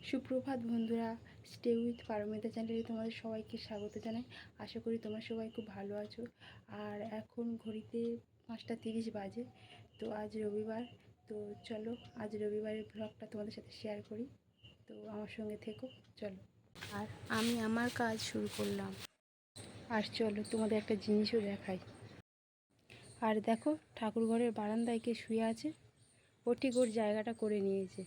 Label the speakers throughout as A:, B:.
A: সুপ্রভাত বন্ধুরা, stay with Paromita চ্যানেলে তোমাদের সবাইকে স্বাগত জানাই। আশা করি তোমরা সবাই খুব ভালো আছো। আর এখন ঘড়িতে 5টা 30 বাজে। তো আজ রবিবার। তো চলো আজ রবিবারের ব্লগটা তোমাদের সাথে শেয়ার করি। তো আমার সঙ্গে থেকো, চলো। আর আমি আমার কাজ শুরু করলাম। আর চলো তোমাদের একটা জিনিসও দেখাই। আর দেখো, ঠাকুর ঘরের বারান্দায় কে শুয়ে আছে। ও ঠিক ওর জায়গাটা করে নিয়েছে।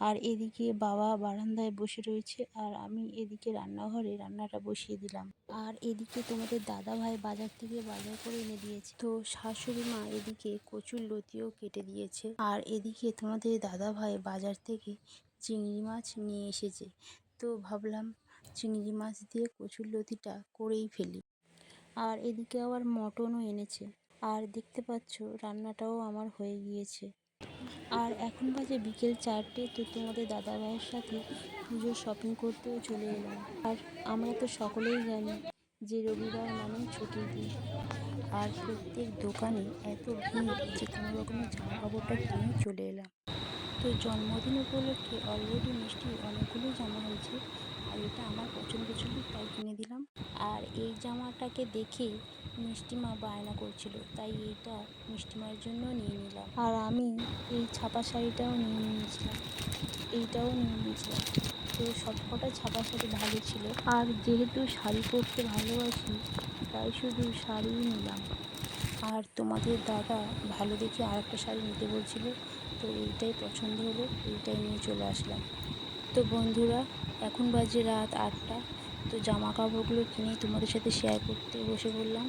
A: আর এদিকে বাবা বারান্দায় বসে রয়েছে, আর আমি এদিকে রান্নাঘরে রান্নাটা বসিয়ে দিলাম। আর এদিকে তোমাদের দাদা ভাই বাজার থেকে বাজার করে এনে দিয়েছে। তো শাশুড়ি মা এদিকে কচুর লতিও কেটে দিয়েছে। আর এদিকে তোমাদের দাদা ভাই বাজার থেকে চিংড়ি মাছ নিয়ে এসেছে। তো ভাবলাম চিংড়ি মাছ দিয়ে কচুর লতিটা করেই ফেলি। আর এদিকে আবার মটনও এনেছে। আর দেখতে পাচ্ছ রান্নাটাও আমার হয়ে গিয়েছে। আর এখন বাজে বিকেল 4টে। তো তোমাদের দাদাভাইয়ের সাথে পুজোর শপিং করতেও চলে এলাম। আর আমরা তো সকলেই জানি যে রবিবার মানেই ছুটির দিন। আর প্রত্যেক দোকানে এত ভিড় যে কোনো রকমের জামা কাপড়টা কিনে চলে এলাম। তো জন্মদিন উপলক্ষে অলরেডি মিষ্টির অনেকগুলো জামা হয়েছে, আর এটা আমার পছন্দ ছিল তাই কিনে দিলাম। আর এই জামাটাকে দেখে মিষ্টিমা বায়না করছিল, তাই এইটা মিষ্টিমার জন্য নিয়ে নিলাম। আর আমি এই ছাপা শাড়িটাও নিয়ে নিয়েছিলাম, এইটাও নিয়ে নিয়েছিলাম। তো সবকটা ছাপা শাড়ি ভালো ছিল। আর যেহেতু শাড়ি পরতে ভালোবাসি তাই শুধু শাড়িই নিলাম। আর তোমাদের দাদা ভালো দেখে আরেকটা শাড়ি নিতে বলছিল, তো এইটাই পছন্দ হলো, এইটাই নিয়ে চলে আসলাম। তো বন্ধুরা, এখন বাজে রাত 8টা। তো জামা কাপড়গুলো কিনে তোমাদের সাথে শেয়ার করতে বসে পড়লাম।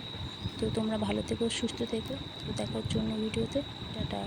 A: তো তোমরা ভালো থেকো, সুস্থ থেকো। তো দেখার জন্য ভিডিওতে টাটা।